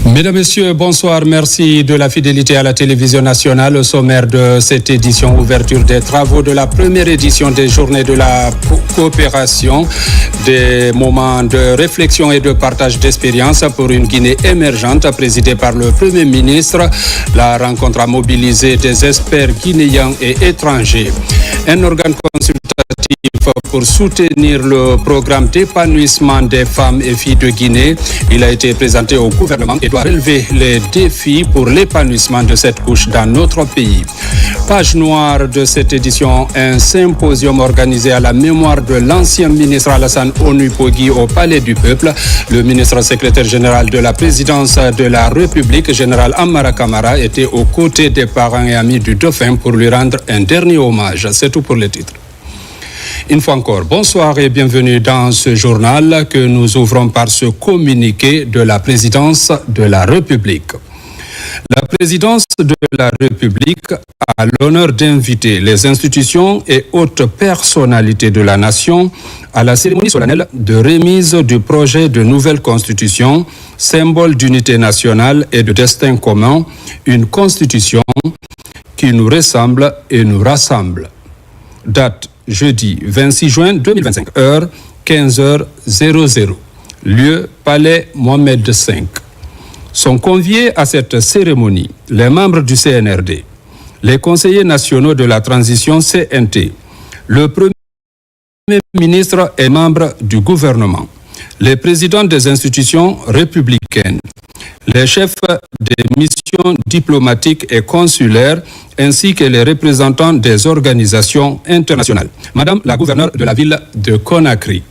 Mesdames, Messieurs, bonsoir. Merci de la fidélité à la télévision nationale. Au sommaire de cette édition, ouverture des travaux de la première édition des Journées de la coopération, des moments de réflexion et de partage d'expérience pour une Guinée émergente présidée par le Premier ministre. La rencontre a mobilisé des experts guinéens et étrangers. Un organe consultatif pour soutenir le programme d'épanouissement des femmes et filles de Guinée. Il a été présenté au gouvernement et doit relever les défis pour l'épanouissement de cette couche dans notre pays. Page noire de cette édition, un symposium organisé à la mémoire de l'ancien ministre Alassane Onupogui au Palais du Peuple. Le ministre secrétaire général de la présidence de la République, général Amara Kamara, était aux côtés des parents et amis du dauphin pour lui rendre un dernier hommage. C'est tout pour les titres. Une fois encore, bonsoir et bienvenue dans ce journal que nous ouvrons par ce communiqué de la présidence de la République. La présidence de la République a l'honneur d'inviter les institutions et hautes personnalités de la nation à la cérémonie solennelle de remise du projet de nouvelle constitution, symbole d'unité nationale et de destin commun, une constitution qui nous ressemble et nous rassemble. Date jeudi 26 juin 2025, heure 15h00. Lieu Palais Mohamed V. Sont conviés à cette cérémonie les membres du CNRD, les conseillers nationaux de la transition CNT, le Premier ministre et membres du gouvernement, les présidents des institutions républicaines, les chefs des missions diplomatiques et consulaires, ainsi que les représentants des organisations internationales. Madame la gouverneure de la ville de Conakry,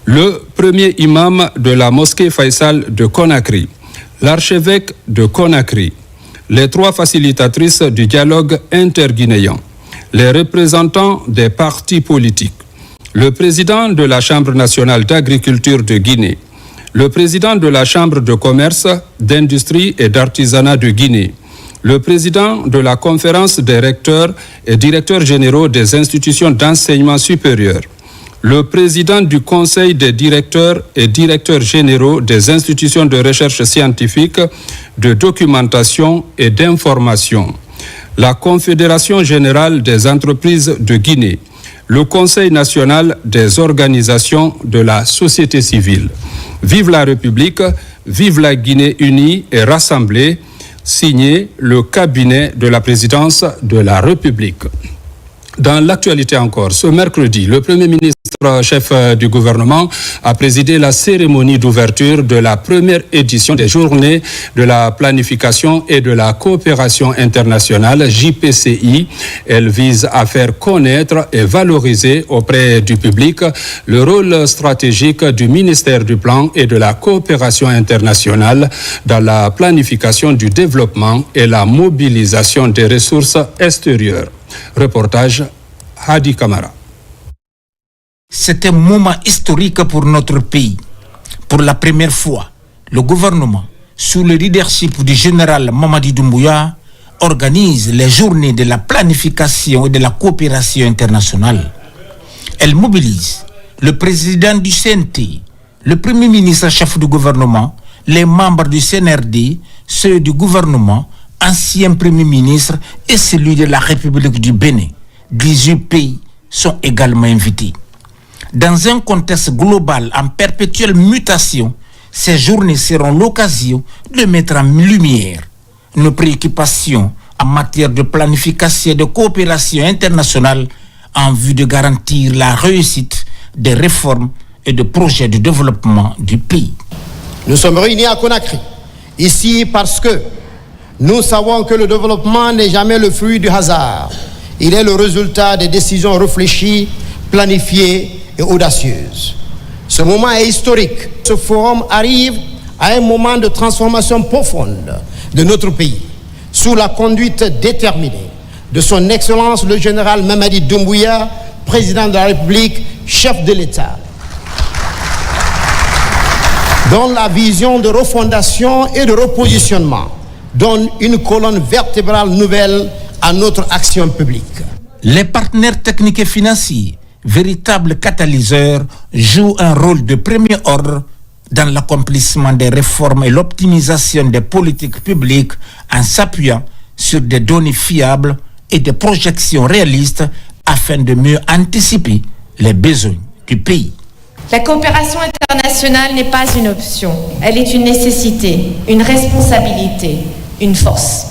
le premier imam de la mosquée Faisal de Conakry, l'archevêque de Conakry, les trois facilitatrices du dialogue interguinéen, les représentants des partis politiques, le président de la Chambre nationale d'agriculture de Guinée, le président de la Chambre de commerce, d'industrie et d'artisanat de Guinée, le président de la conférence des recteurs et directeurs généraux des institutions d'enseignement supérieur, le président du conseil des directeurs et directeurs généraux des institutions de recherche scientifique, de documentation et d'information, la Confédération générale des entreprises de Guinée, le Conseil national des organisations de la société civile. Vive la République, vive la Guinée unie et rassemblée, signé le cabinet de la présidence de la République. Dans l'actualité encore, ce mercredi, le Premier ministre chef du gouvernement a présidé la cérémonie d'ouverture de la première édition des Journées de la planification et de la coopération internationale, JPCI. Elle vise à faire connaître et valoriser auprès du public le rôle stratégique du ministère du Plan et de la coopération internationale dans la planification du développement et la mobilisation des ressources extérieures. Reportage Hadi Kamara. C'est un moment historique pour notre pays. Pour la première fois, le gouvernement, sous le leadership du général Mamadi Doumbouya, organise les journées de la planification et de la coopération internationale. Elle mobilise le président du CNT, le premier ministre chef du gouvernement, les membres du CNRD, ceux du gouvernement, ancien premier ministre et celui de la République du Bénin. 18 pays sont également invités. Dans un contexte global en perpétuelle mutation, ces journées seront l'occasion de mettre en lumière nos préoccupations en matière de planification et de coopération internationale en vue de garantir la réussite des réformes et des projets de développement du pays. Nous sommes réunis à Conakry, ici parce que nous savons que le développement n'est jamais le fruit du hasard. Il est le résultat des décisions réfléchies, planifiées et audacieuses. Ce moment est historique. Ce forum arrive à un moment de transformation profonde de notre pays, sous la conduite déterminée de son Excellence le général Mamadi Doumbouya, président de la République, chef de l'État, dont la vision de refondation et de repositionnement donne une colonne vertébrale nouvelle à notre action publique. Les partenaires techniques et financiers, véritables catalyseurs, jouent un rôle de premier ordre dans l'accomplissement des réformes et l'optimisation des politiques publiques en s'appuyant sur des données fiables et des projections réalistes afin de mieux anticiper les besoins du pays. La coopération internationale n'est pas une option, elle est une nécessité, une responsabilité, une force.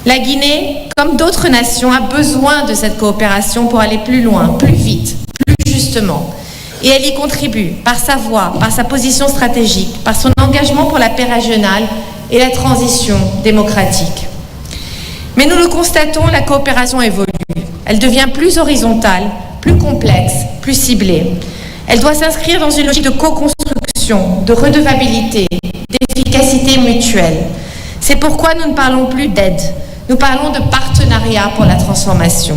La Guinée, comme d'autres nations, a besoin de cette coopération pour aller plus loin, plus vite, plus justement. Et elle y contribue par sa voix, par sa position stratégique, par son engagement pour la paix régionale et la transition démocratique. Mais nous le constatons, la coopération évolue. Elle devient plus horizontale, plus complexe, plus ciblée. Elle doit s'inscrire dans une logique de co-construction, de redevabilité, d'efficacité mutuelle. C'est pourquoi nous ne parlons plus d'aide, nous parlons de partenariat pour la transformation.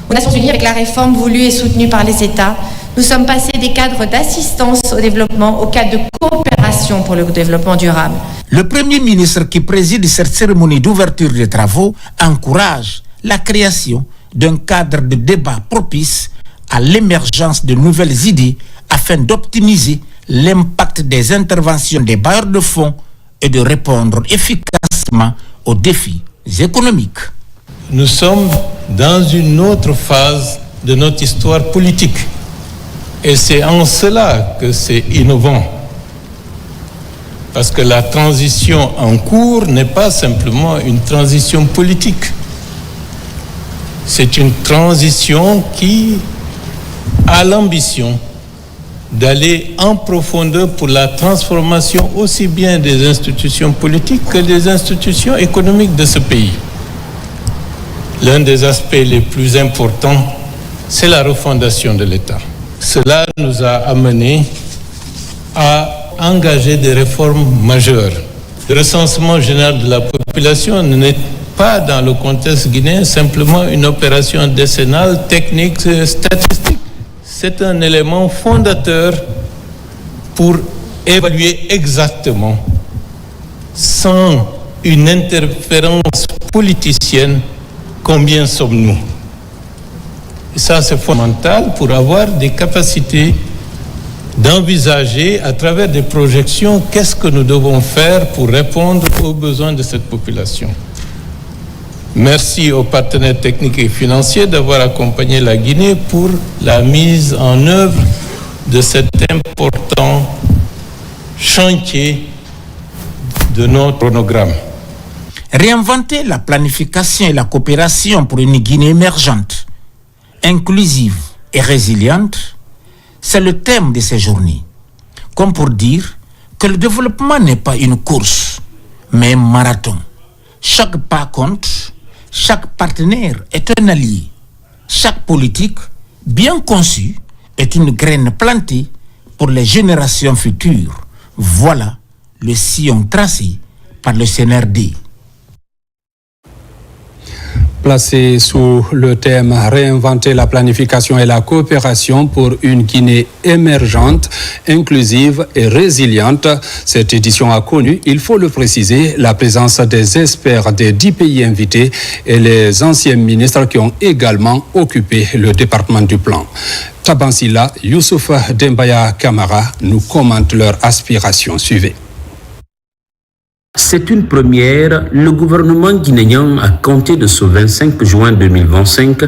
Aux Nations Unies, avec la réforme voulue et soutenue par les États, nous sommes passés des cadres d'assistance au développement aux cadres de coopération pour le développement durable. Le Premier ministre qui préside cette cérémonie d'ouverture des travaux encourage la création d'un cadre de débat propice à l'émergence de nouvelles idées afin d'optimiser l'impact des interventions des bailleurs de fonds et de répondre efficacement aux défis économiques. Nous sommes dans une autre phase de notre histoire politique et c'est en cela que c'est innovant. Parce que la transition en cours n'est pas simplement une transition politique. C'est une transition qui a l'ambition d'aller en profondeur pour la transformation aussi bien des institutions politiques que des institutions économiques de ce pays. L'un des aspects les plus importants, c'est la refondation de l'État. Cela nous a amenés à engager des réformes majeures. Le recensement général de la population n'est pas dans le contexte guinéen simplement une opération décennale, technique, statistique. C'est un élément fondateur pour évaluer exactement, sans une interférence politicienne, combien sommes-nous. Et ça, c'est fondamental pour avoir des capacités d'envisager à travers des projections qu'est-ce que nous devons faire pour répondre aux besoins de cette population. Merci aux partenaires techniques et financiers d'avoir accompagné la Guinée pour la mise en œuvre de cet important chantier de notre chronogramme. Réinventer la planification et la coopération pour une Guinée émergente, inclusive et résiliente, c'est le thème de ces journées. Comme pour dire que le développement n'est pas une course, mais un marathon. Chaque pas compte, chaque partenaire est un allié. Chaque politique, bien conçue, est une graine plantée pour les générations futures. Voilà le sillon tracé par le CNRD. Placé sous le thème « Réinventer la planification et la coopération pour une Guinée émergente, inclusive et résiliente », cette édition a connu, il faut le préciser, la présence des experts des 10 pays invités et les anciens ministres qui ont également occupé le département du plan. Tabansila, Youssouf Dembaya Kamara nous commentent leurs aspirations. Suivez. C'est une première. Le gouvernement guinéen, à compter de ce 25 juin 2025,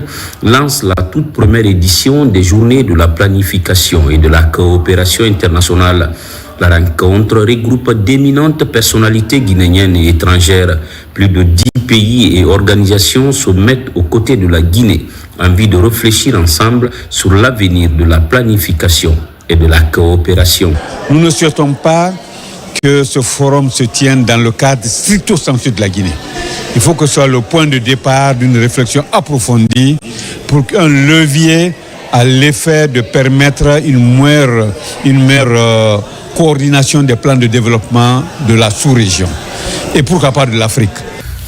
lance la toute première édition des Journées de la planification et de la coopération internationale. La rencontre regroupe d'éminentes personnalités guinéennes et étrangères. Plus de 10 pays et organisations se mettent aux côtés de la Guinée en vue de réfléchir ensemble sur l'avenir de la planification et de la coopération. Nous ne souhaitons pas que ce forum se tienne dans le cadre stricto sensu de la Guinée. Il faut que ce soit le point de départ d'une réflexion approfondie pour qu'un levier à l'effet de permettre une meilleure coordination des plans de développement de la sous-région et pourquoi pas de l'Afrique.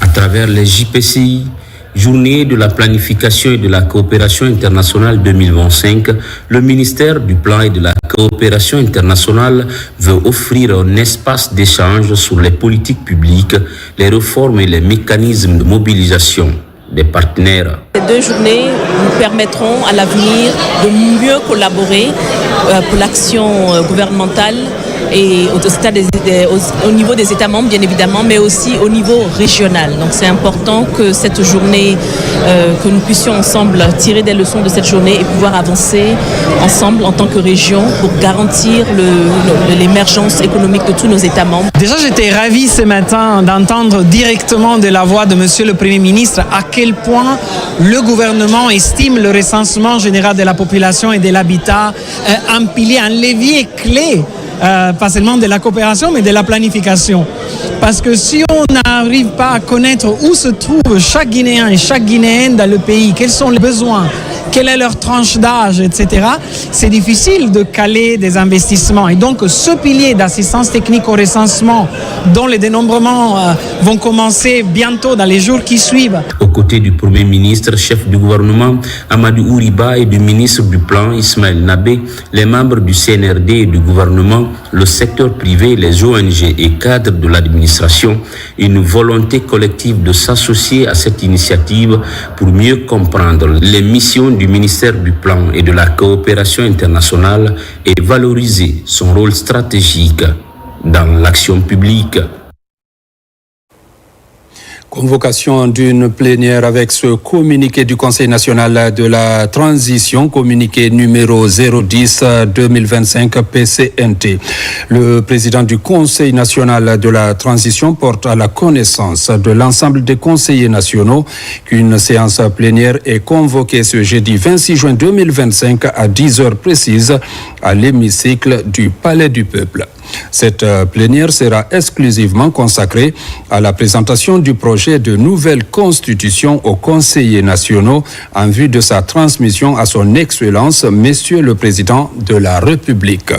À travers les JPCI, Journée de la planification et de la coopération internationale 2025, le ministère du Plan et de la coopération internationale veut offrir un espace d'échange sur les politiques publiques, les réformes et les mécanismes de mobilisation des partenaires. Ces 2 journées nous permettront à l'avenir de mieux collaborer pour l'action gouvernementale et au niveau des États membres, bien évidemment, mais aussi au niveau régional. Donc c'est important que cette journée, que nous puissions ensemble tirer des leçons de cette journée et pouvoir avancer ensemble en tant que région pour garantir l'émergence économique de tous nos États membres. Déjà, j'étais ravi ce matin d'entendre directement de la voix de Monsieur le Premier ministre à quel point le gouvernement estime le recensement général de la population et de l'habitat un pilier, un levier clé, pas seulement de la coopération, mais de la planification. Parce que si on n'arrive pas à connaître où se trouve chaque Guinéen et chaque Guinéenne dans le pays, quels sont les besoins, quelle est leur tranche d'âge, etc., c'est difficile de caler des investissements. Et donc, ce pilier d'assistance technique au recensement, dont les dénombrements vont commencer bientôt dans les jours qui suivent. Aux côtés du Premier ministre, chef du gouvernement, Amadou Ouriba, et du ministre du Plan, Ismaël Nabé, les membres du CNRD et du gouvernement, le secteur privé, les ONG et cadres de l'administration, une volonté collective de s'associer à cette initiative pour mieux comprendre les missions du ministère du Plan et de la coopération internationale et valoriser son rôle stratégique dans l'action publique. Convocation d'une plénière avec ce communiqué du Conseil national de la transition, communiqué numéro 010-2025 PCNT. Le président du Conseil national de la transition porte à la connaissance de l'ensemble des conseillers nationaux qu'une séance plénière est convoquée ce jeudi 26 juin 2025 à 10 heures précises à l'hémicycle du Palais du Peuple. Cette plénière sera exclusivement consacrée à la présentation du projet de nouvelle constitution aux conseillers nationaux en vue de sa transmission à son Excellence, Monsieur le Président de la République.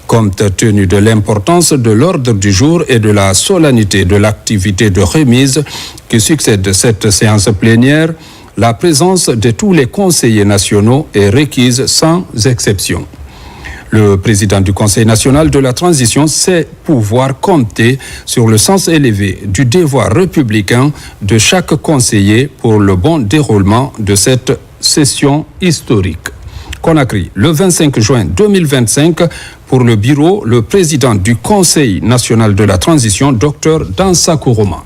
Compte tenu de l'importance de l'ordre du jour et de la solennité de l'activité de remise qui succède cette séance plénière, la présence de tous les conseillers nationaux est requise sans exception. Le président du Conseil national de la transition sait pouvoir compter sur le sens élevé du devoir républicain de chaque conseiller pour le bon déroulement de cette session historique. Conakry, le 25 juin 2025, pour le bureau, le président du Conseil national de la transition, Dr Dansa Kourouma.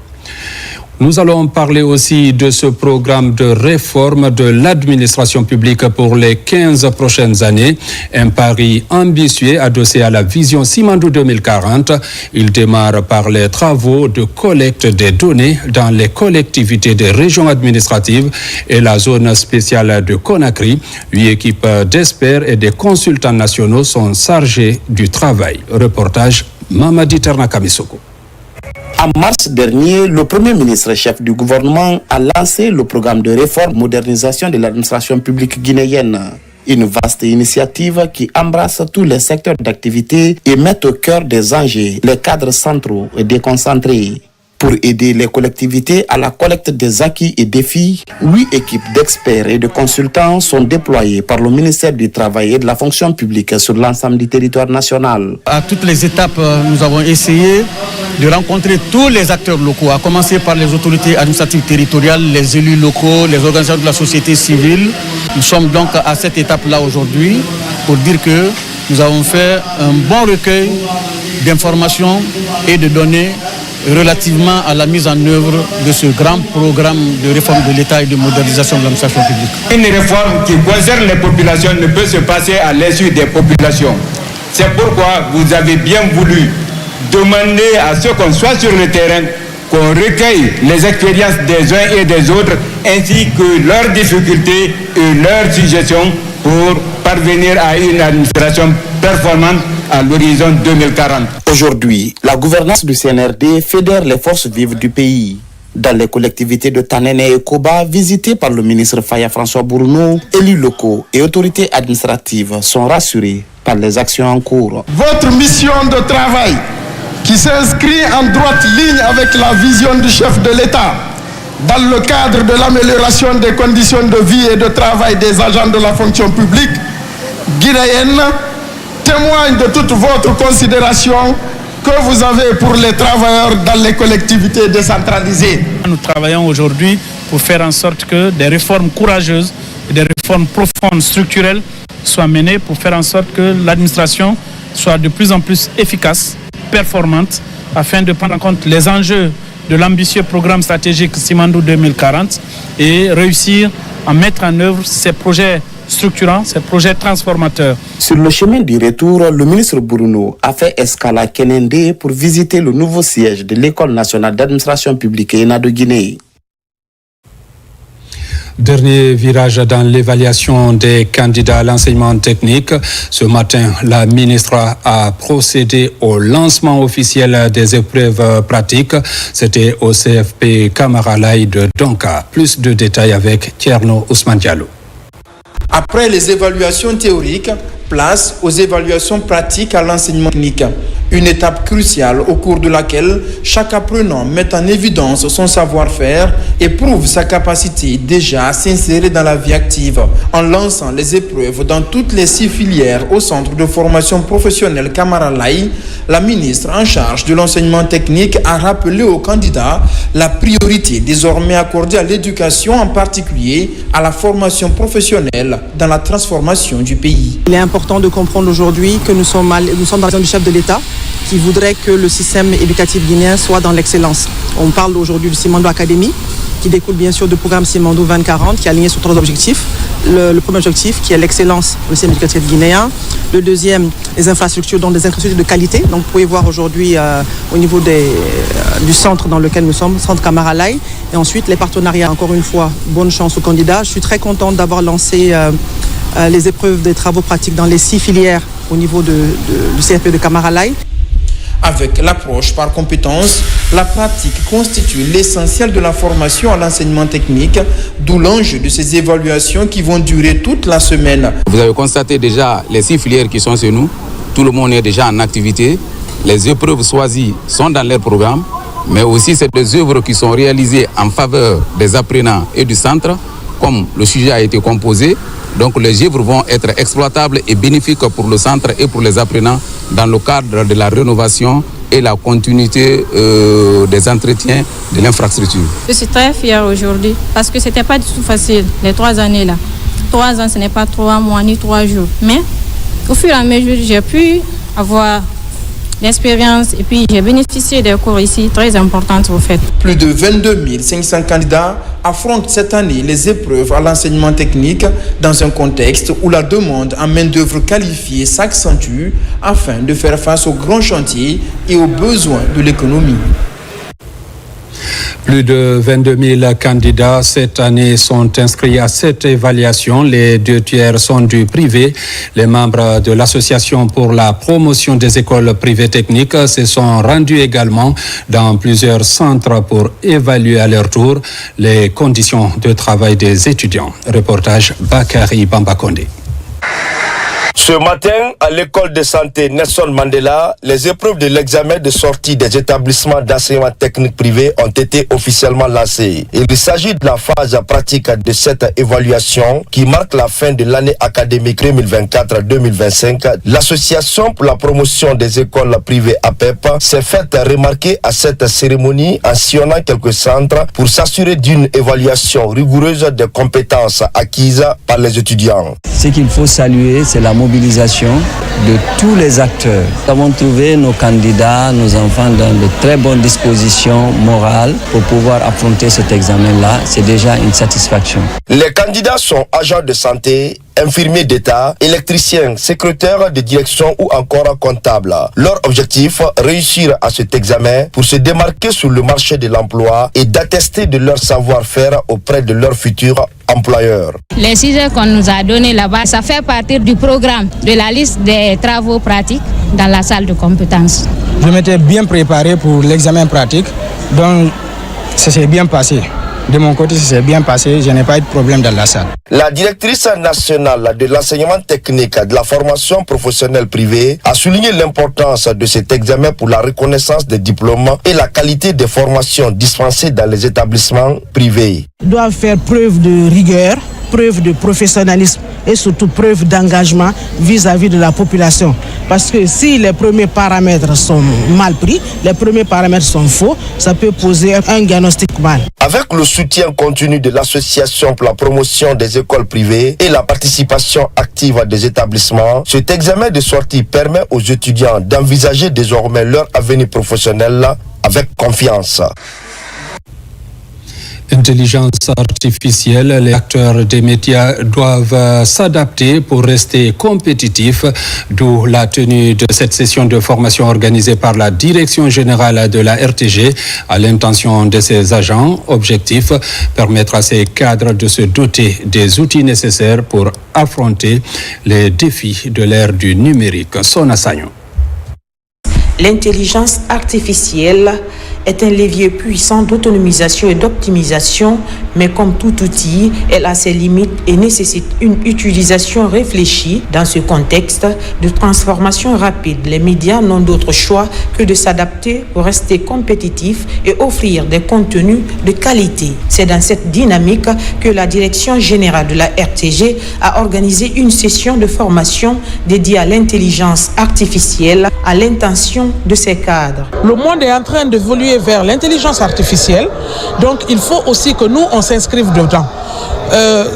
Nous allons parler aussi de ce programme de réforme de l'administration publique pour les 15 prochaines années. Un pari ambitieux adossé à la vision Simandou 2040. Il démarre par les travaux de collecte des données dans les collectivités des régions administratives et la zone spéciale de Conakry. 8 équipes d'experts et des consultants nationaux sont chargés du travail. Reportage Mamadi Ternakamisoko. En mars dernier, le Premier ministre chef du gouvernement a lancé le programme de réforme modernisation de l'administration publique guinéenne. Une vaste initiative qui embrasse tous les secteurs d'activité et met au cœur des enjeux les cadres centraux et déconcentrés. Pour aider les collectivités à la collecte des acquis et défis, 8 équipes d'experts et de consultants sont déployées par le ministère du Travail et de la fonction publique sur l'ensemble du territoire national. À toutes les étapes, nous avons essayé de rencontrer tous les acteurs locaux, à commencer par les autorités administratives territoriales, les élus locaux, les organisations de la société civile. Nous sommes donc à cette étape-là aujourd'hui pour dire que nous avons fait un bon recueil d'informations et de données relativement à la mise en œuvre de ce grand programme de réforme de l'État et de modernisation de l'administration publique. Une réforme qui concerne les populations ne peut se passer à l'insu des populations. C'est pourquoi vous avez bien voulu demander à ceux qu'on soit sur le terrain, qu'on recueille les expériences des uns et des autres, ainsi que leurs difficultés et leurs suggestions pour parvenir à une administration performante à l'horizon 2040. Aujourd'hui, la gouvernance du CNRD fédère les forces vives du pays. Dans les collectivités de Tanene et Koba, visitées par le ministre Faya François Bournou, élus locaux et autorités administratives sont rassurés par les actions en cours. Votre mission de travail, qui s'inscrit en droite ligne avec la vision du chef de l'État, dans le cadre de l'amélioration des conditions de vie et de travail des agents de la fonction publique guinéenne, témoigne de toute votre considération que vous avez pour les travailleurs dans les collectivités décentralisées. Nous travaillons aujourd'hui pour faire en sorte que des réformes courageuses, des réformes profondes, structurelles soient menées pour faire en sorte que l'administration soit de plus en plus efficace, performante, afin de prendre en compte les enjeux de l'ambitieux programme stratégique Simandou 2040 et réussir à mettre en œuvre ces projets structurants, ces projets transformateurs. Sur le chemin du retour, le ministre Bruno a fait escale à Kenende pour visiter le nouveau siège de l'École nationale d'administration publique ENA de Guinée. Dernier virage dans l'évaluation des candidats à l'enseignement technique. Ce matin, la ministre a procédé au lancement officiel des épreuves pratiques. C'était au CFP Camaralai de Donka. Plus de détails avec Tierno Ousmane Diallo. Après les évaluations théoriques, place aux évaluations pratiques à l'enseignement technique. Une étape cruciale au cours de laquelle chaque apprenant met en évidence son savoir-faire et prouve sa capacité déjà à s'insérer dans la vie active. En lançant les épreuves dans toutes les 6 filières au centre de formation professionnelle Camaralai, la ministre en charge de l'enseignement technique a rappelé aux candidats la priorité désormais accordée à l'éducation, en particulier à la formation professionnelle dans la transformation du pays. Il est important de comprendre aujourd'hui que nous sommes dans la zone du chef de l'État qui voudrait que le système éducatif guinéen soit dans l'excellence. On parle aujourd'hui du Simandou Academy, qui découle bien sûr du programme Simandou 2040, qui est aligné sur 3 objectifs. Le premier objectif, qui est l'excellence du système éducatif guinéen. Le deuxième, les infrastructures, donc des infrastructures de qualité. Donc vous pouvez voir aujourd'hui au niveau du centre dans lequel nous sommes, centre Camaralai. Et ensuite, les partenariats. Encore une fois, bonne chance aux candidats. Je suis très contente d'avoir lancé les épreuves des travaux pratiques dans les 6 filières au niveau du CFP de Camaralai. Avec l'approche par compétences, la pratique constitue l'essentiel de la formation à l'enseignement technique, d'où l'enjeu de ces évaluations qui vont durer toute la semaine. Vous avez constaté déjà les 6 filières qui sont chez nous. Tout le monde est déjà en activité. Les épreuves choisies sont dans leur programme, mais aussi c'est des œuvres qui sont réalisées en faveur des apprenants et du centre, comme le sujet a été composé. Donc les œuvres vont être exploitables et bénéfiques pour le centre et pour les apprenants dans le cadre de la rénovation et la continuité des entretiens de l'infrastructure. Je suis très fière aujourd'hui parce que ce n'était pas du tout facile les 3 années là. 3 ans, ce n'est pas 3 mois ni 3 jours. Mais au fur et à mesure, j'ai pu avoir l'expérience et puis j'ai bénéficié des cours ici très importantes au fait. Plus de 22 500 candidats affrontent cette année les épreuves à l'enseignement technique dans un contexte où la demande en main-d'œuvre qualifiée s'accentue afin de faire face aux grands chantiers et aux besoins de l'économie. Plus de 22 000 candidats cette année sont inscrits à cette évaluation. Les 2 tiers sont du privé. Les membres de l'Association pour la promotion des écoles privées techniques se sont rendus également dans plusieurs centres pour évaluer à leur tour les conditions de travail des étudiants. Reportage Bakary Bambakonde. Ce matin, à l'école de santé Nelson Mandela, les épreuves de l'examen de sortie des établissements d'enseignement technique privé ont été officiellement lancées. Il s'agit de la phase pratique de cette évaluation qui marque la fin de l'année académique 2024-2025. L'Association pour la promotion des écoles privées APEP s'est faite remarquer à cette cérémonie en sillonnant quelques centres pour s'assurer d'une évaluation rigoureuse des compétences acquises par les étudiants. Ce qu'il faut saluer, c'est la mobilisation de tous les acteurs. Nous avons trouvé nos candidats, nos enfants dans de très bonnes dispositions morales pour pouvoir affronter cet examen-là. C'est déjà une satisfaction. Les candidats sont agents de santé, infirmiers d'État, électriciens, secrétaires de direction ou encore comptables. Leur objectif, réussir à cet examen pour se démarquer sur le marché de l'emploi et d'attester de leur savoir-faire auprès de leurs futurs employeurs. Les sujets qu'on nous a donnés là-bas, ça fait partie du programme de la liste des travaux pratiques dans la salle de compétences. Je m'étais bien préparé pour l'examen pratique, donc ça s'est bien passé. De mon côté, ça s'est bien passé, je n'ai pas eu de problème dans la salle. La directrice nationale de l'enseignement technique de la formation professionnelle privée a souligné l'importance de cet examen pour la reconnaissance des diplômes et la qualité des formations dispensées dans les établissements privés. Ils doivent faire preuve de rigueur, preuve de professionnalisme et surtout preuve d'engagement vis-à-vis de la population. Parce que si les premiers paramètres sont mal pris, les premiers paramètres sont faux, ça peut poser un diagnostic mal. Avec le soutien continu de l'association pour la promotion des écoles privées et la participation active des établissements, cet examen de sortie permet aux étudiants d'envisager désormais leur avenir professionnel avec confiance. Intelligence artificielle, les acteurs des médias doivent s'adapter pour rester compétitifs, d'où la tenue de cette session de formation organisée par la Direction générale de la RTG à l'intention de ses agents. Objectif, permettre à ces cadres de se doter des outils nécessaires pour affronter les défis de l'ère du numérique. Sona Sagnon. L'intelligence artificielle est un levier puissant d'autonomisation et d'optimisation, mais comme tout outil, elle a ses limites et nécessite une utilisation réfléchie. Dans ce contexte de transformation rapide, les médias n'ont d'autre choix que de s'adapter pour rester compétitifs et offrir des contenus de qualité. C'est dans cette dynamique que la Direction générale de la RTG a organisé une session de formation dédiée à l'intelligence artificielle à l'intention de ses cadres. Le monde est en train d'évoluer vers l'intelligence artificielle, donc il faut aussi que nous, on s'inscrive dedans.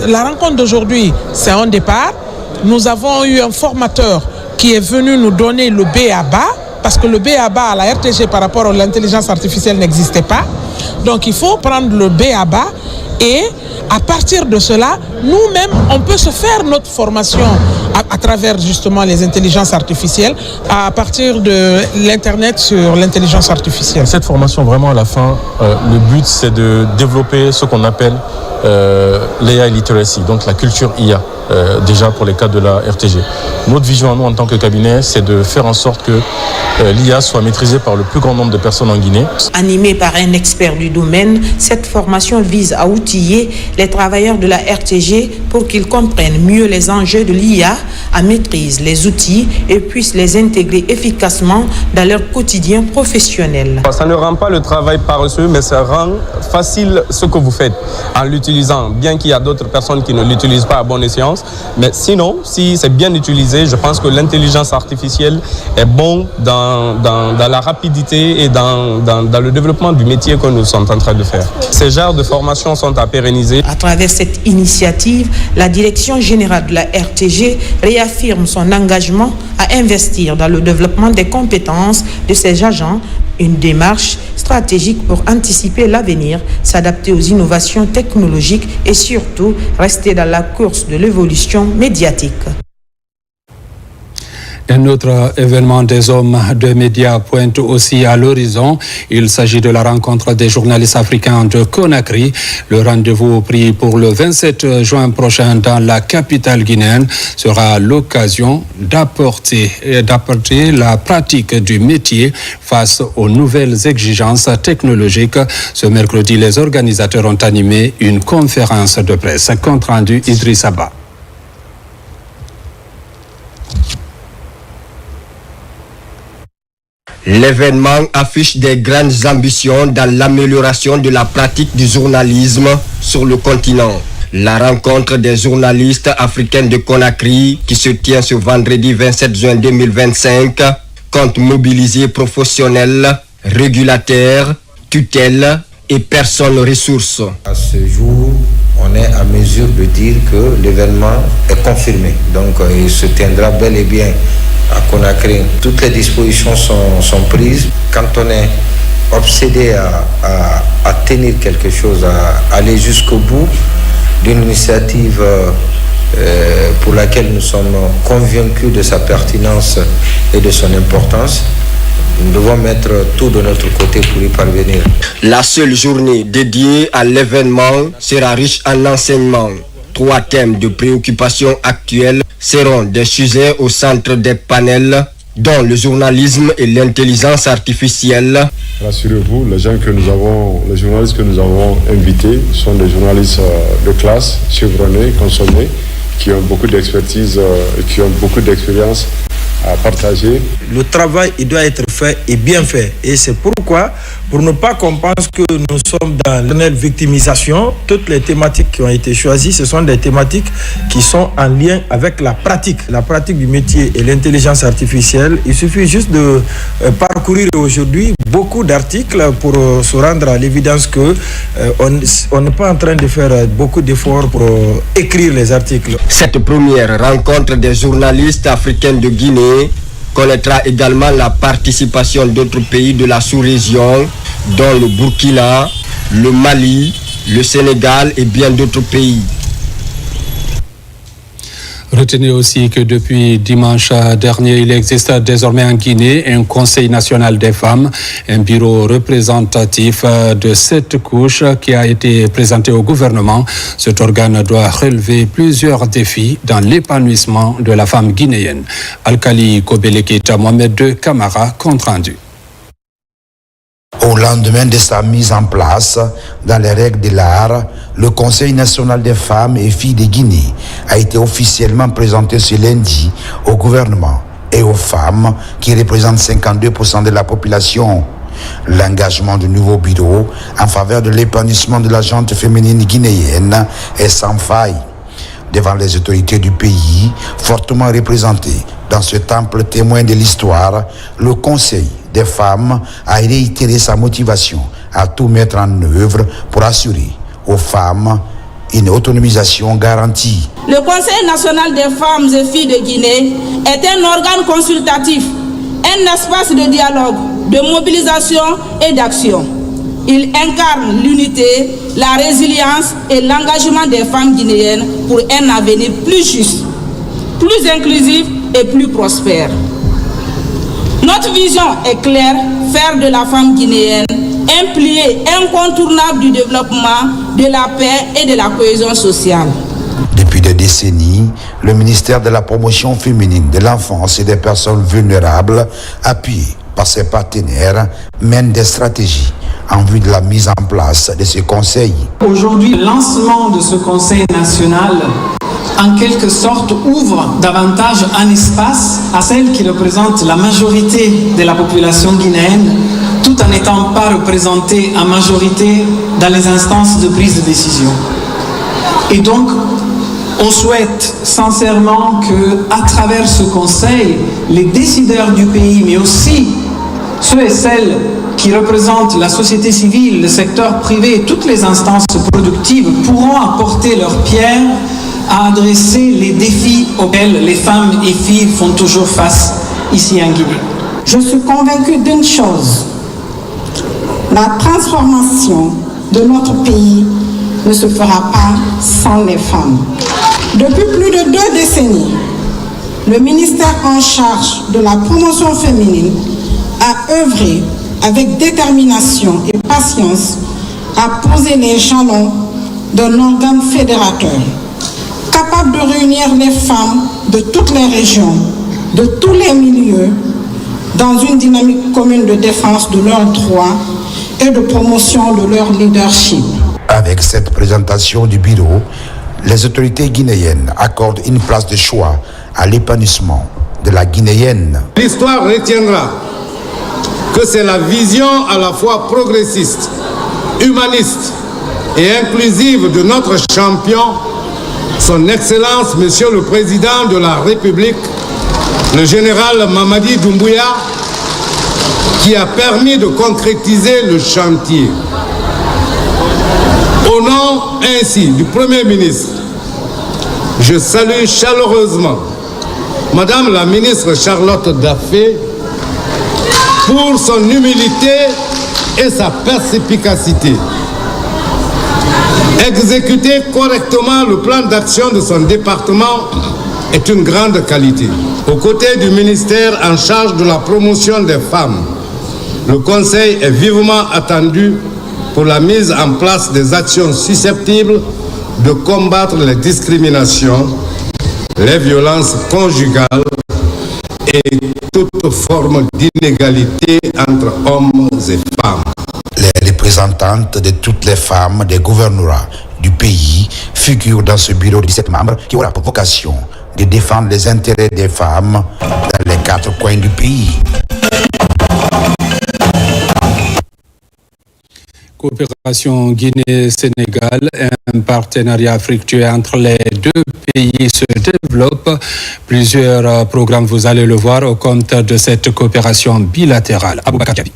La rencontre d'aujourd'hui, c'est un départ. Nous avons eu un formateur qui est venu nous donner le B.A.B.A, parce que le B.A.B.A à la RTG par rapport à l'intelligence artificielle n'existait pas. Donc il faut prendre le B.A.B.A et à partir de cela, nous-mêmes, on peut se faire notre formation à travers justement les intelligences artificielles à partir de l'Internet sur l'intelligence artificielle. Cette formation, vraiment à la fin, le but c'est de développer ce qu'on appelle l'AI literacy, donc la culture IA, déjà pour les cas de la RTG. Notre vision à nous en tant que cabinet, c'est de faire en sorte que l'IA soit maîtrisée par le plus grand nombre de personnes en Guinée. Animée par un expert du domaine, cette formation vise à outiller les travailleurs de la RTG pour qu'ils comprennent mieux les enjeux de l'IA, maîtrisent les outils et puissent les intégrer efficacement dans leur quotidien professionnel. Ça ne rend pas le travail paresseux, mais ça rend facile ce que vous faites en l'utilisant, bien qu'il y a d'autres personnes qui ne l'utilisent pas à bon escient. Mais sinon, si c'est bien utilisé, je pense que l'intelligence artificielle est bon dans la rapidité et dans le développement du métier que nous sommes en train de faire. Ces genres de formations sont à pérenniser. À travers cette initiative, la Direction générale de la RTG réaffirme son engagement à investir dans le développement des compétences de ses agents, une démarche stratégique pour anticiper l'avenir, s'adapter aux innovations technologiques et surtout rester dans la course de l'évolution médiatique. Un autre événement des hommes de médias pointe aussi à l'horizon. Il s'agit de la rencontre des journalistes africains de Conakry. Le rendez-vous pris pour le 27 juin prochain dans la capitale guinéenne sera l'occasion d'apporter la pratique du métier face aux nouvelles exigences technologiques. Ce mercredi, les organisateurs ont animé une conférence de presse. Compte rendu Idriss Abba. L'événement affiche des grandes ambitions dans l'amélioration de la pratique du journalisme sur le continent. La rencontre des journalistes africains de Conakry, qui se tient ce vendredi 27 juin 2025, compte mobiliser professionnels, régulateurs, tutelles et personnes ressources. À ce jour, on est à mesure de dire que l'événement est confirmé. Donc il se tiendra bel et bien à Conakry. Toutes les dispositions sont prises. Quand on est obsédé à tenir quelque chose, à aller jusqu'au bout d'une initiative pour laquelle nous sommes convaincus de sa pertinence et de son importance, nous devons mettre tout de notre côté pour y parvenir. La seule journée dédiée à l'événement sera riche en enseignements. 3 thèmes de préoccupation actuelles seront des sujets au centre des panels, dont le journalisme et l'intelligence artificielle. Rassurez-vous, les journalistes que nous avons invités sont des journalistes de classe, chevronnés, consommés, qui ont beaucoup d'expertise et qui ont beaucoup d'expérience à partager. Le travail, il doit être fait et bien fait. Et c'est pourquoi, pour ne pas qu'on pense que nous sommes dans l'éternelle victimisation, toutes les thématiques qui ont été choisies, ce sont des thématiques qui sont en lien avec la pratique du métier et l'intelligence artificielle. Il suffit juste de parcourir aujourd'hui beaucoup d'articles pour se rendre à l'évidence que on n'est pas en train de faire beaucoup d'efforts pour écrire les articles. Cette première rencontre des journalistes africains de Guinée connaîtra également la participation d'autres pays de la sous-région, dont le Burkina, le Mali, le Sénégal et bien d'autres pays. Retenez aussi que depuis dimanche dernier, il existe désormais en Guinée un Conseil national des femmes, un bureau représentatif de 7 couches qui a été présenté au gouvernement. Cet organe doit relever plusieurs défis dans l'épanouissement de la femme guinéenne. Alkali Kobelekita Mohamed II Camara, compte rendu. Au lendemain de sa mise en place dans les règles de l'art, le Conseil national des femmes et filles de Guinée a été officiellement présenté ce lundi au gouvernement et aux femmes qui représentent 52% de la population. L'engagement du nouveau bureau en faveur de l'épanouissement de la gente féminine guinéenne est sans faille. Devant les autorités du pays, fortement représentées dans ce temple témoin de l'histoire, le Conseil des femmes a réitéré sa motivation à tout mettre en œuvre pour assurer aux femmes une autonomisation garantie. Le Conseil national des femmes et filles de Guinée est un organe consultatif, un espace de dialogue, de mobilisation et d'action. Il incarne l'unité, la résilience et l'engagement des femmes guinéennes pour un avenir plus juste, plus inclusif et plus prospère. Notre vision est claire, faire de la femme guinéenne un pilier incontournable du développement, de la paix et de la cohésion sociale. Depuis des décennies, le ministère de la promotion féminine, de l'enfance et des personnes vulnérables, appuyé par ses partenaires, mène des stratégies en vue de la mise en place de ce conseil. Aujourd'hui, le lancement de ce conseil national en quelque sorte ouvre davantage un espace à celles qui représentent la majorité de la population guinéenne, tout en n'étant pas représentées en majorité dans les instances de prise de décision. Et donc, on souhaite sincèrement qu'à travers ce conseil, les décideurs du pays, mais aussi ceux et celles qui représentent la société civile, le secteur privé et toutes les instances productives pourront apporter leur pierre à adresser les défis auxquels les femmes et filles font toujours face ici en Guinée. Je suis convaincue d'une chose, la transformation de notre pays ne se fera pas sans les femmes. Depuis plus de 2 décennies, le ministère en charge de la promotion féminine a œuvré avec détermination et patience à poser les jalons d'un organe fédérateur, capable de réunir les femmes de toutes les régions, de tous les milieux, dans une dynamique commune de défense de leurs droits et de promotion de leur leadership. Avec cette présentation du bureau, les autorités guinéennes accordent une place de choix à l'épanouissement de la guinéenne. L'histoire retiendra que c'est la vision à la fois progressiste, humaniste et inclusive de notre champion, son Excellence, Monsieur le Président de la République, le général Mamadi Doumbouya, qui a permis de concrétiser le chantier. Au nom ainsi du Premier ministre, je salue chaleureusement Madame la ministre Charlotte Daffé pour son humilité et sa perspicacité. Exécuter correctement le plan d'action de son département est une grande qualité. Aux côtés du ministère en charge de la promotion des femmes, le Conseil est vivement attendu pour la mise en place des actions susceptibles de combattre les discriminations, les violences conjugales et toute forme d'inégalité entre hommes et femmes. Les représentantes de toutes les femmes des gouvernorats du pays figurent dans ce bureau de 17 membres qui aura pour vocation de défendre les intérêts des femmes dans les 4 coins du pays. Coopération Guinée-Sénégal, un partenariat fructueux entre les deux pays se développe. Plusieurs programmes, vous allez le voir, au compte de cette coopération bilatérale. Aboubakar Diaby.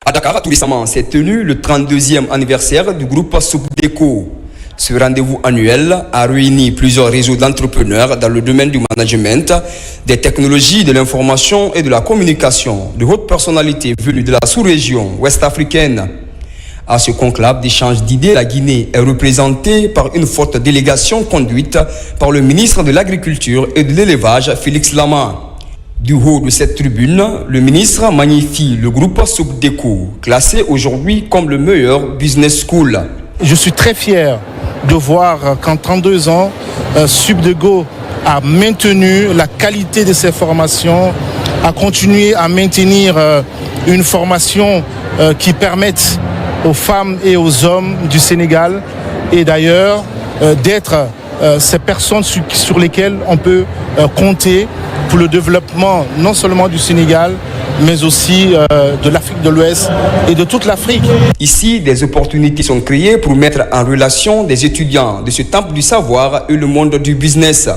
À Dakar, tout récemment, s'est tenu le 32e anniversaire du groupe Soupdeco. Ce rendez-vous annuel a réuni plusieurs réseaux d'entrepreneurs dans le domaine du management, des technologies de l'information et de la communication, de hautes personnalités venues de la sous-région ouest-africaine. À ce conclave d'échange d'idées, la Guinée est représentée par une forte délégation conduite par le ministre de l'Agriculture et de l'Élevage, Félix Lama. Du haut de cette tribune, le ministre magnifie le groupe Soupdeco, classé aujourd'hui comme le meilleur business school. Je suis très fier de voir qu'en 32 ans, Soupdeco a maintenu la qualité de ses formations, a continué à maintenir une formation qui permette aux femmes et aux hommes du Sénégal et d'ailleurs d'être ces personnes sur lesquelles on peut compter pour le développement non seulement du Sénégal, mais aussi de l'Afrique de l'Ouest et de toute l'Afrique. Ici, des opportunités sont créées pour mettre en relation des étudiants de ce temple du savoir et le monde du business.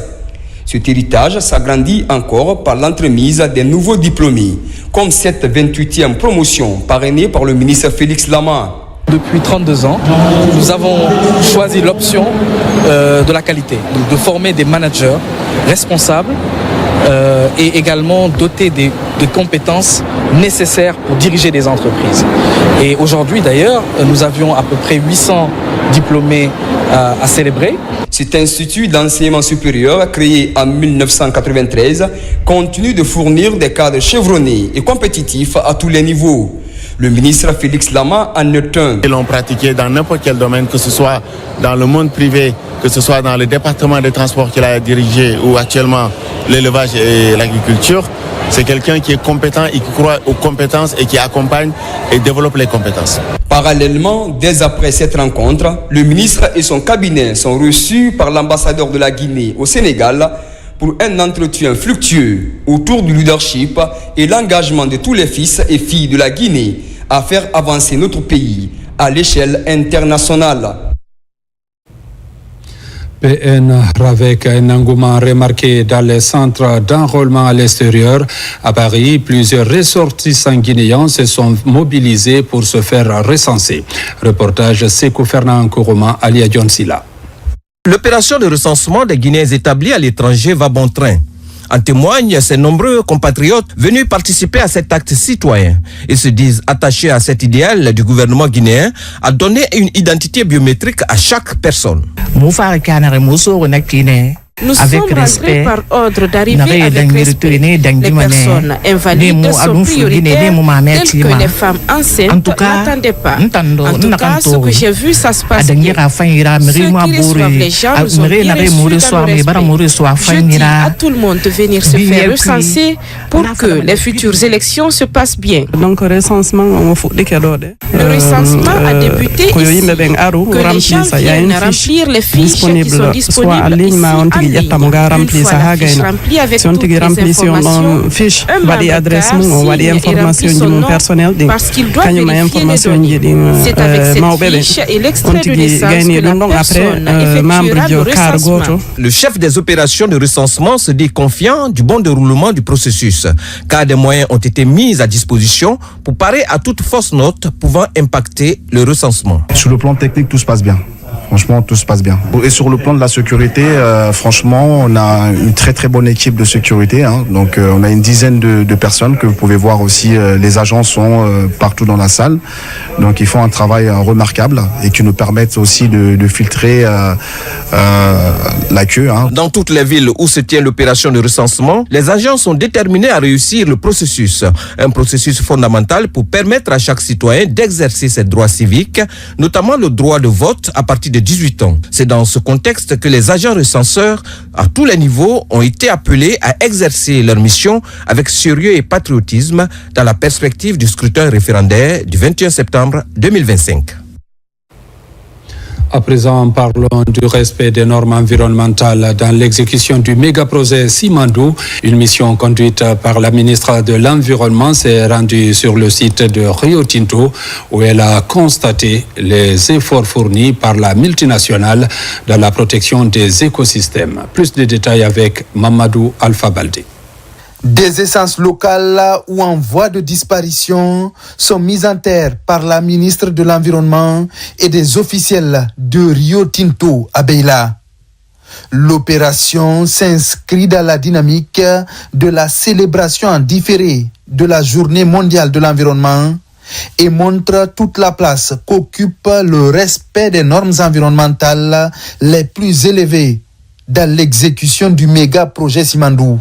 Cet héritage s'agrandit encore par l'entremise des nouveaux diplômés, comme cette 28e promotion parrainée par le ministre Félix Lama. Depuis 32 ans, nous avons choisi l'option de la qualité, donc de former des managers responsables et également dotés de compétences nécessaires pour diriger des entreprises. Et aujourd'hui d'ailleurs, nous avions à peu près 800 diplômés à célébrer. Cet institut d'enseignement supérieur, créé en 1993, continue de fournir des cadres chevronnés et compétitifs à tous les niveaux. Le ministre Félix Lama en est un. Ils l'ont pratiqué dans n'importe quel domaine, que ce soit dans le monde privé, que ce soit dans le département des transports qu'il a dirigé ou actuellement l'élevage et l'agriculture. C'est quelqu'un qui est compétent et qui croit aux compétences et qui accompagne et développe les compétences. Parallèlement, dès après cette rencontre, le ministre et son cabinet sont reçus par l'ambassadeur de la Guinée au Sénégal pour un entretien fructueux autour du leadership et l'engagement de tous les fils et filles de la Guinée à faire avancer notre pays à l'échelle internationale. PN avec un engouement remarqué dans les centres d'enrôlement à l'extérieur. À Paris, plusieurs ressortissants guinéens se sont mobilisés pour se faire recenser. Reportage Sekou Fernand Nkouroma, Alia Dionsila. L'opération de recensement des Guinéens établis à l'étranger va bon train. En témoignent ces nombreux compatriotes venus participer à cet acte citoyen. Ils se disent attachés à cet idéal du gouvernement guinéen à donner une identité biométrique à chaque personne. Nous sommes rentrés par ordre d'arriver avec respect. Les personnes invalides sont prioritaires telles que les femmes enceintes n'attendaient pas. En tout cas, ce que j'ai vu, ça se passe bien. Ceux qui reçoivent les gens nous ont bien reçus dans le respect. Je dis à tout le monde de venir se faire recenser pour que les futures élections se passent bien. Donc, le recensement a débuté ici. Que les gens viennent remplir les fiches qui sont disponibles ici. Une fois la fiche remplie avec toutes les informations, un membre et remplit son nom parce qu'il doit vérifier les données. C'est avec cette fiche et l'extrait de naissance que la personne effectuera le recensement. Le chef des opérations de recensement se dit confiant du bon déroulement du processus, car des moyens ont été mis à disposition pour parer à toute fausse note pouvant impacter le recensement. Sur le plan technique, tout se passe bien. Franchement, tout se passe bien. Et sur le plan de la sécurité, franchement, on a une très très bonne équipe de sécurité. Donc, on a une dizaine de personnes que vous pouvez voir aussi. Les agents sont partout dans la salle. Donc, ils font un travail remarquable et qui nous permettent aussi de filtrer la queue. Dans toutes les villes où se tient l'opération de recensement, les agents sont déterminés à réussir le processus. Un processus fondamental pour permettre à chaque citoyen d'exercer ses droits civiques, notamment le droit de vote à partir de 18 ans. C'est dans ce contexte que les agents recenseurs à tous les niveaux ont été appelés à exercer leur mission avec sérieux et patriotisme dans la perspective du scrutin référendaire du 21 septembre 2025. À présent, parlons du respect des normes environnementales dans l'exécution du méga-projet Simandou. Une mission conduite par la ministre de l'Environnement s'est rendue sur le site de Rio Tinto où elle a constaté les efforts fournis par la multinationale dans la protection des écosystèmes. Plus de détails avec Mamadou Alpha Baldé. Des essences locales ou en voie de disparition sont mises en terre par la ministre de l'Environnement et des officiels de Rio Tinto à Beila. L'opération s'inscrit dans la dynamique de la célébration en différé de la Journée mondiale de l'environnement et montre toute la place qu'occupe le respect des normes environnementales les plus élevées dans l'exécution du méga-projet Simandou.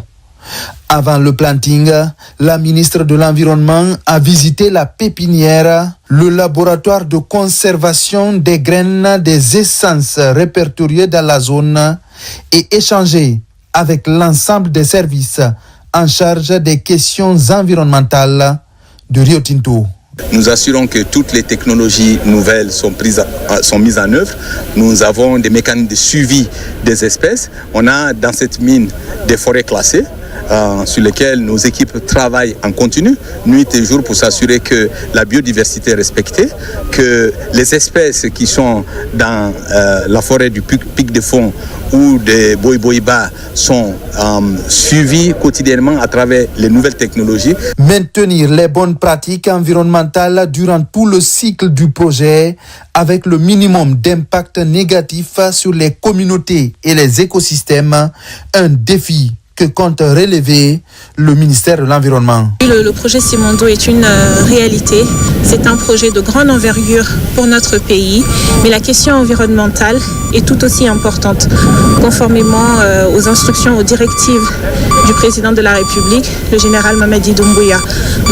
Avant le planting, la ministre de l'Environnement a visité la pépinière, le laboratoire de conservation des graines des essences répertoriées dans la zone et échangé avec l'ensemble des services en charge des questions environnementales de Rio Tinto. Nous assurons que toutes les technologies nouvelles sont mises en œuvre. Nous avons des mécanismes de suivi des espèces. On a dans cette mine des forêts classées sur lesquelles nos équipes travaillent en continu, nuit et jour, pour s'assurer que la biodiversité est respectée, que les espèces qui sont dans la forêt du Pic de Fond ou des Boïboïba sont suivies quotidiennement à travers les nouvelles technologies. Maintenir les bonnes pratiques environnementales durant tout le cycle du projet avec le minimum d'impact négatif sur les communautés et les écosystèmes, un défi que compte relever le ministère de l'Environnement. Le projet Simandou est une réalité. C'est un projet de grande envergure pour notre pays, mais la question environnementale est tout aussi importante. Conformément aux instructions, aux directives du président de la République, le général Mamadi Doumbouya.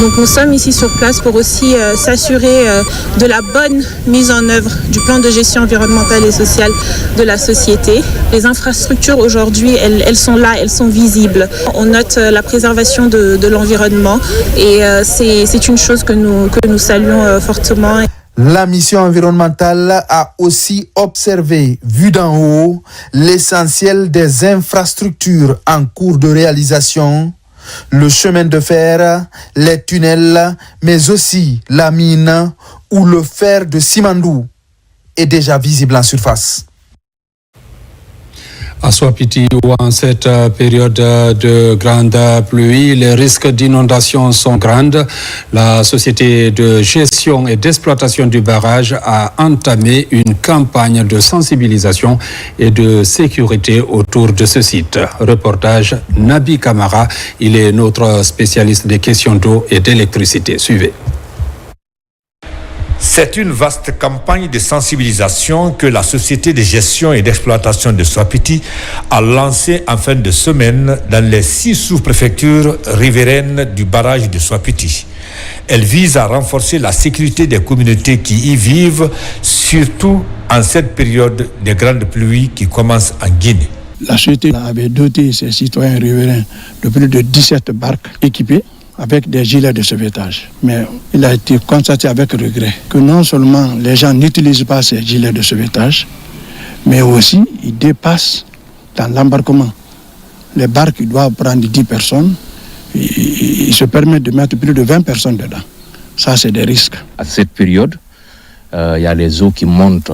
Donc nous sommes ici sur place pour aussi s'assurer de la bonne mise en œuvre du plan de gestion environnementale et sociale de la société. Les infrastructures aujourd'hui, elles sont là, elles sont visibles. On note la préservation de l'environnement et c'est une chose que nous saluons fortement. La mission environnementale a aussi observé, vu d'en haut, l'essentiel des infrastructures en cours de réalisation, le chemin de fer, les tunnels, mais aussi la mine où le fer de Simandou est déjà visible en surface. À Swapiti, où en cette période de grande pluie, les risques d'inondation sont grands. La société de gestion et d'exploitation du barrage a entamé une campagne de sensibilisation et de sécurité autour de ce site. Reportage Nabi Kamara, il est notre spécialiste des questions d'eau et d'électricité. Suivez. C'est une vaste campagne de sensibilisation que la société de gestion et d'exploitation de Swapiti a lancée en fin de semaine dans les 6 sous-préfectures riveraines du barrage de Swapiti. Elle vise à renforcer la sécurité des communautés qui y vivent, surtout en cette période de grande pluie qui commence en Guinée. La société avait doté ses citoyens riverains de plus de 17 barques équipées avec des gilets de sauvetage. Mais il a été constaté avec regret que non seulement les gens n'utilisent pas ces gilets de sauvetage, mais aussi ils dépassent dans l'embarquement. Les barques doivent prendre 10 personnes, ils se permettent de mettre plus de 20 personnes dedans. Ça, c'est des risques. À cette période, il y a les eaux qui montent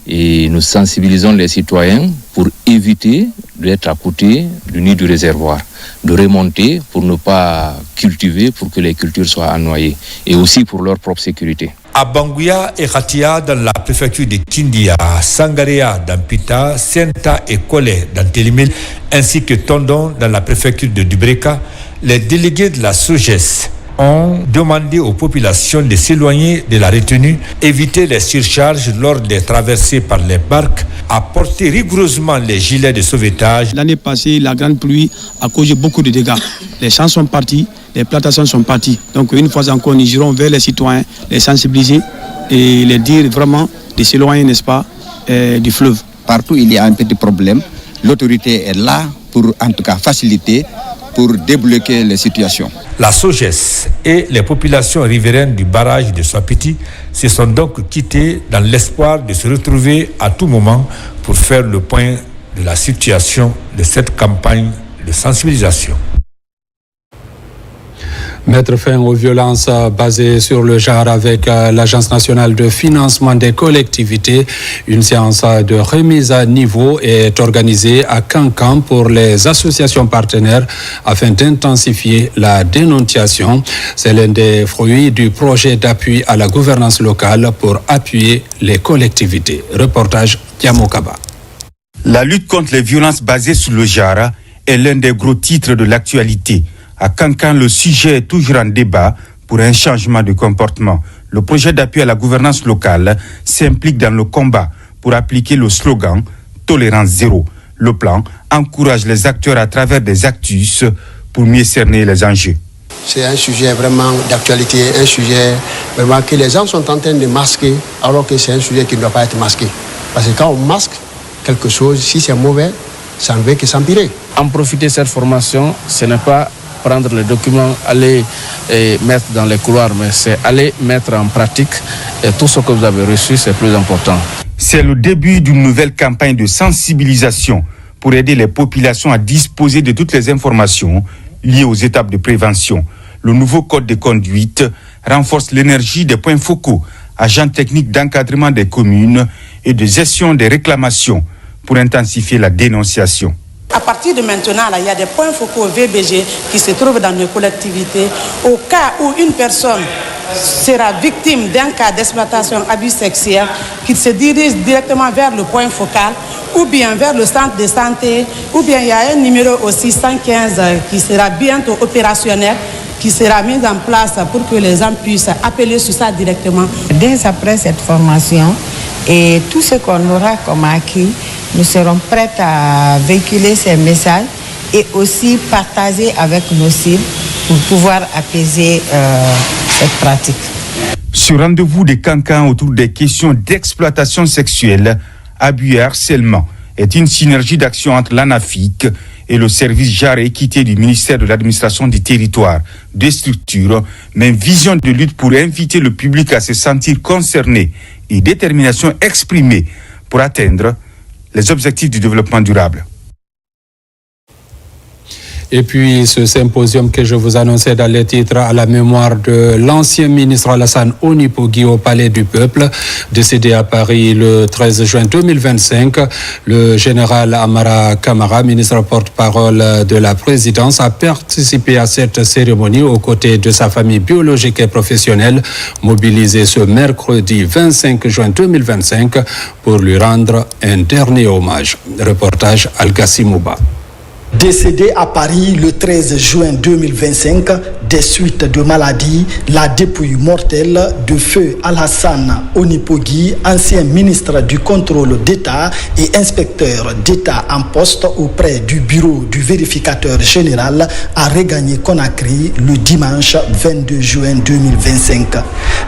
et nous sensibilisons les citoyens pour éviter d'être à côté du nid du réservoir, de remonter pour ne pas cultiver, pour que les cultures soient noyées et aussi pour leur propre sécurité. À Banguya et Khatia dans la préfecture de Kindia, Sangaréa dans Pita, Senta et Kolé dans Télimil, ainsi que Tondon dans la préfecture de Dubreka, les délégués de la SOGES ont demandé aux populations de s'éloigner de la retenue, éviter les surcharges lors des traversées par les barques, apporter rigoureusement les gilets de sauvetage. L'année passée, la grande pluie a causé beaucoup de dégâts. Les champs sont partis, les plantations sont parties. Donc une fois encore, nous irons vers les citoyens, les sensibiliser et les dire vraiment de s'éloigner, n'est-ce pas, du fleuve. Partout il y a un petit problème. L'autorité est là pour en tout cas faciliter pour débloquer les situations. La SOGES et les populations riveraines du barrage de Sapiti se sont donc quittées dans l'espoir de se retrouver à tout moment pour faire le point de la situation de cette campagne de sensibilisation. Mettre fin aux violences basées sur le genre avec l'Agence nationale de financement des collectivités. Une séance de remise à niveau est organisée à Cancan pour les associations partenaires afin d'intensifier la dénonciation. C'est l'un des fruits du projet d'appui à la gouvernance locale pour appuyer les collectivités. Reportage Yamokaba. La lutte contre les violences basées sur le genre est l'un des gros titres de l'actualité. À Cancan, le sujet est toujours en débat pour un changement de comportement. Le projet d'appui à la gouvernance locale s'implique dans le combat pour appliquer le slogan « Tolérance zéro ». Le plan encourage les acteurs à travers des actus pour mieux cerner les enjeux. C'est un sujet vraiment d'actualité, un sujet vraiment que les gens sont en train de masquer, alors que c'est un sujet qui ne doit pas être masqué. Parce que quand on masque quelque chose, si c'est mauvais, ça ne veut que s'empirer. En profiter de cette formation, ce n'est pas prendre les documents, aller mettre dans les couloirs, mais c'est aller mettre en pratique. Et tout ce que vous avez reçu, c'est plus important. C'est le début d'une nouvelle campagne de sensibilisation pour aider les populations à disposer de toutes les informations liées aux étapes de prévention. Le nouveau code de conduite renforce l'énergie des points focaux, agents techniques d'encadrement des communes et de gestion des réclamations pour intensifier la dénonciation. À partir de maintenant, il y a des points focaux VBG qui se trouvent dans nos collectivités. Au cas où une personne sera victime d'un cas d'exploitation abus sexuel, qu'il se dirige directement vers le point focal ou bien vers le centre de santé, ou bien il y a un numéro aussi 115 qui sera bientôt opérationnel, qui sera mis en place pour que les gens puissent appeler sur ça directement. Dès après cette formation et tout ce qu'on aura comme acquis, nous serons prêts à véhiculer ces messages et aussi partager avec nos cibles pour pouvoir apaiser cette pratique. Ce rendez-vous de Cancan autour des questions d'exploitation sexuelle, abus et harcèlement est une synergie d'action entre l'ANAFIC et le service genre et équité du ministère de l'administration du territoire. Deux structures, mais une vision de lutte pour inviter le public à se sentir concerné et détermination exprimée pour atteindre les objectifs du développement durable. Et puis ce symposium que je vous annonçais dans les titres à la mémoire de l'ancien ministre Alassane Onipogui au Palais du Peuple, décédé à Paris le 13 juin 2025. Le général Amara Kamara, ministre porte-parole de la présidence, a participé à cette cérémonie aux côtés de sa famille biologique et professionnelle, mobilisée ce mercredi 25 juin 2025 pour lui rendre un dernier hommage. Reportage Al-Gassi Mouba. Décédé à Paris le 13 juin 2025 des suites de maladies, la dépouille mortelle de feu Alassane Onipogui, ancien ministre du contrôle d'État et inspecteur d'État en poste auprès du bureau du vérificateur général, a regagné Conakry le dimanche 22 juin 2025.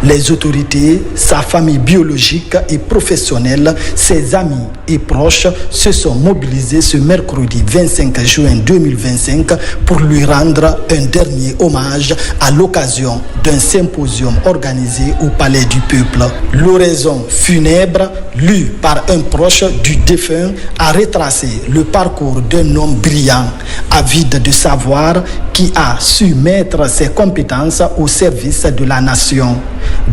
Les autorités, sa famille biologique et professionnelle, ses amis et proches se sont mobilisés ce mercredi 25 juin 2025 pour lui rendre un dernier hommage à l'occasion d'un symposium organisé au Palais du Peuple. L'oraison funèbre, lue par un proche du défunt, a retracé le parcours d'un homme brillant, avide de savoir, qui a su mettre ses compétences au service de la nation.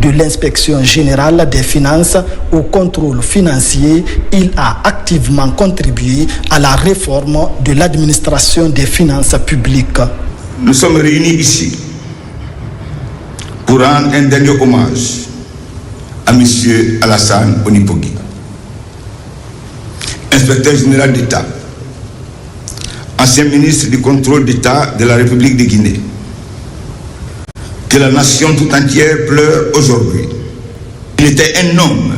De l'inspection générale des finances au contrôle financier, il a activement contribué à la réforme de l'administration des finances publiques. Nous sommes réunis ici pour rendre un dernier hommage à M. Alassane Onipogui, inspecteur général d'État, ancien ministre du contrôle d'État de la République de Guinée, que la nation tout entière pleure aujourd'hui. Il était un homme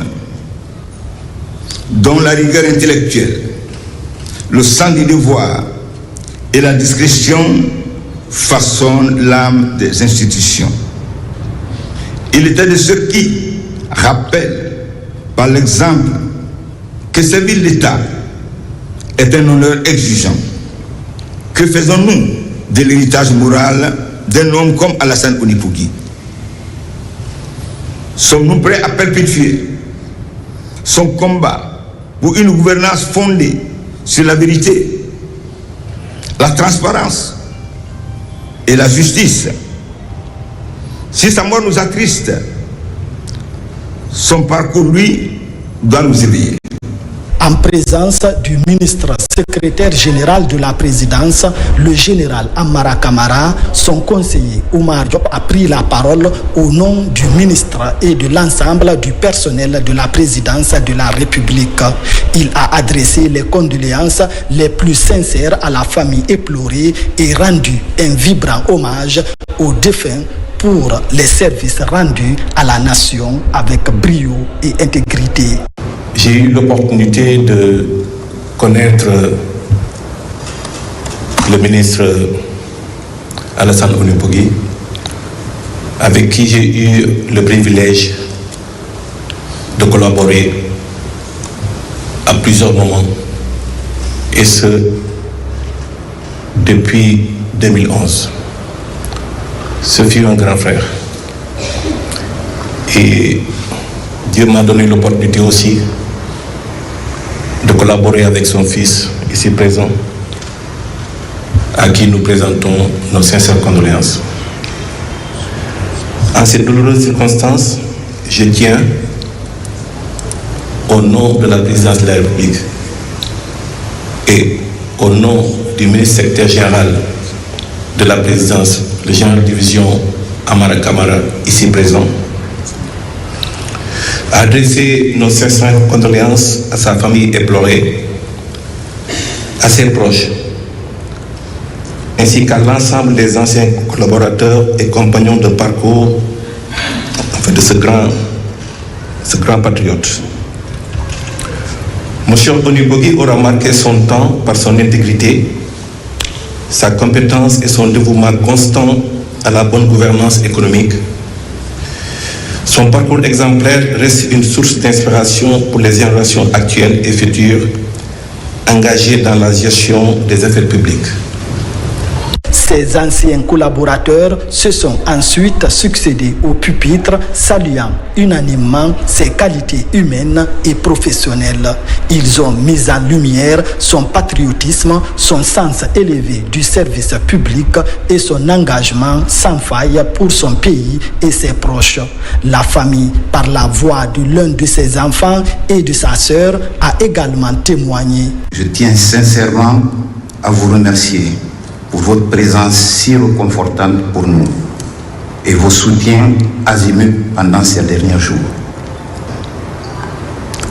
dont la rigueur intellectuelle, le sens du devoir et la discrétion façonnent l'âme des institutions. Il était de ceux qui rappellent par l'exemple que servir l'État est un honneur exigeant. Que faisons-nous de l'héritage moral d'un homme comme Alassane Onipugui. Sommes-nous prêts à perpétuer son combat pour une gouvernance fondée sur la vérité, la transparence et la justice? Si sa mort nous attriste, son parcours, lui, doit nous éveiller. En présence du ministre secrétaire général de la présidence, le général Amara Kamara, son conseiller Oumar Diop a pris la parole au nom du ministre et de l'ensemble du personnel de la présidence de la République. Il a adressé les condoléances les plus sincères à la famille éplorée et rendu un vibrant hommage aux défunts pour les services rendus à la nation avec brio et intégrité. J'ai eu l'opportunité de connaître le ministre Alassane Onipugui, avec qui j'ai eu le privilège de collaborer à plusieurs moments, et ce, depuis 2011. Ce fut un grand frère. Et Dieu m'a donné l'opportunité aussi de collaborer avec son fils, ici présent, à qui nous présentons nos sincères condoléances. En ces douloureuses circonstances, je tiens, au nom de la présidence de la République et au nom du ministre secrétaire général de la présidence, le général de division Amara Kamara, ici présent, à adresser nos sincères condoléances à sa famille éplorée, à ses proches, ainsi qu'à l'ensemble des anciens collaborateurs et compagnons de parcours de ce grand patriote. Monsieur Onipugui aura marqué son temps par son intégrité, sa compétence et son dévouement constant à la bonne gouvernance économique. Son parcours exemplaire reste une source d'inspiration pour les générations actuelles et futures engagées dans la gestion des affaires publiques. Ces anciens collaborateurs se sont ensuite succédés au pupitre, saluant unanimement ses qualités humaines et professionnelles. Ils ont mis en lumière son patriotisme, son sens élevé du service public et son engagement sans faille pour son pays et ses proches. La famille, par la voix de l'un de ses enfants et de sa sœur, a également témoigné. Je tiens sincèrement à vous remercier pour votre présence si réconfortante pour nous et vos soutiens azimut pendant ces derniers jours.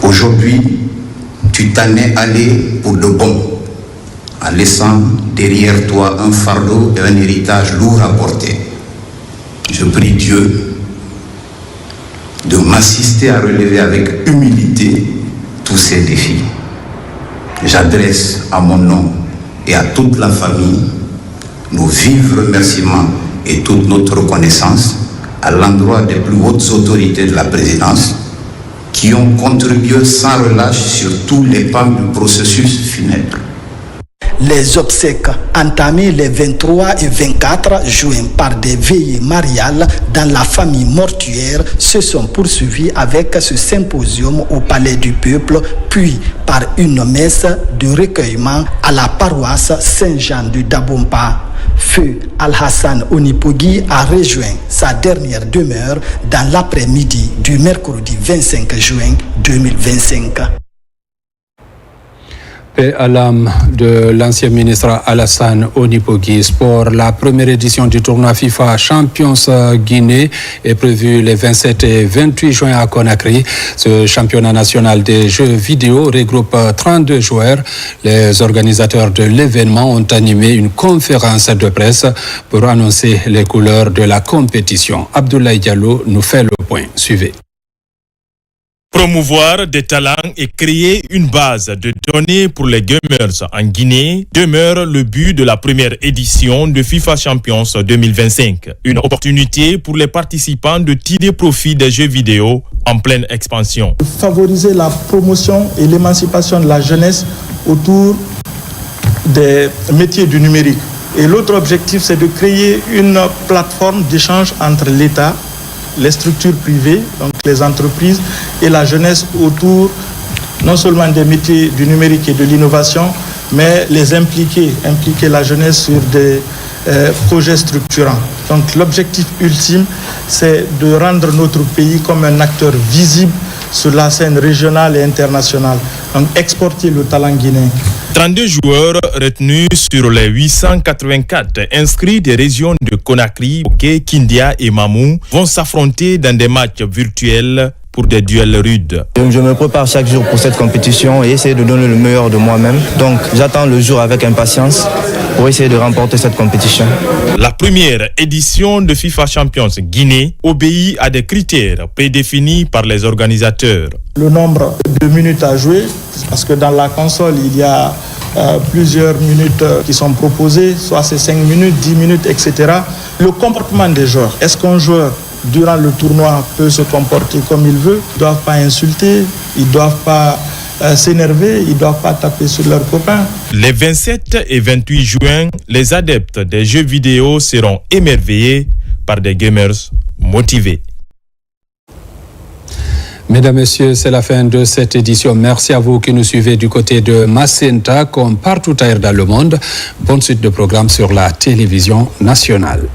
Aujourd'hui, tu t'en es allé pour de bon, en laissant derrière toi un fardeau et un héritage lourd à porter. Je prie Dieu de m'assister à relever avec humilité tous ces défis. J'adresse à mon nom et à toute la famille nos vifs remerciements et toute notre reconnaissance à l'endroit des plus hautes autorités de la présidence qui ont contribué sans relâche sur tous les pans du processus funèbre. Les obsèques entamées les 23 et 24 juin par des veillées mariales dans la famille mortuaire se sont poursuivies avec ce symposium au Palais du Peuple, puis par une messe de recueillement à la paroisse Saint-Jean de Dabompa. Feu Alassane Onipugui a rejoint sa dernière demeure dans l'après-midi du mercredi 25 juin 2025. Paix à l'âme de l'ancien ministre Alassane Onipugui. Sport, la première édition du tournoi FIFA Champions Guinée est prévue les 27 et 28 juin à Conakry. Ce championnat national des jeux vidéo regroupe 32 joueurs. Les organisateurs de l'événement ont animé une conférence de presse pour annoncer les couleurs de la compétition. Abdoulaye Diallo nous fait le point. Suivez. Promouvoir des talents et créer une base de données pour les gamers en Guinée demeure le but de la première édition de FIFA Champions 2025. Une opportunité pour les participants de tirer profit des jeux vidéo en pleine expansion. Favoriser la promotion et l'émancipation de la jeunesse autour des métiers du numérique Et l'autre objectif, c'est de créer une plateforme d'échange entre l'État, les structures privées, donc les entreprises, et la jeunesse autour non seulement des métiers du numérique et de l'innovation, mais les impliquer la jeunesse sur des projets structurants. Donc l'objectif ultime, c'est de rendre notre pays comme un acteur visible sur la scène régionale et internationale. Donc exporter le talent guinéen. 32 joueurs retenus sur les 884 inscrits des régions de Conakry, Bokeh, Kindia et Mamou vont s'affronter dans des matchs virtuels pour des duels rudes. Je me prépare chaque jour pour cette compétition et essayer de donner le meilleur de moi-même. Donc j'attends le jour avec impatience pour essayer de remporter cette compétition. La première édition de FIFA Champions Guinée obéit à des critères prédéfinis par les organisateurs. Le nombre de minutes à jouer, parce que dans la console, il y a plusieurs minutes qui sont proposées, soit c'est 5 minutes, 10 minutes, etc. Le comportement des joueurs, est-ce qu'un joueur durant le tournoi peut se comporter comme il veut? Ils ne doivent pas insulter, ils ne doivent pas s'énerver, ils ne doivent pas taper sur leurs copains. Les 27 et 28 juin, les adeptes des jeux vidéo seront émerveillés par des gamers motivés. Mesdames, Messieurs, c'est la fin de cette édition. Merci à vous qui nous suivez du côté de Macenta comme partout ailleurs dans le monde. Bonne suite de programmes sur la télévision nationale.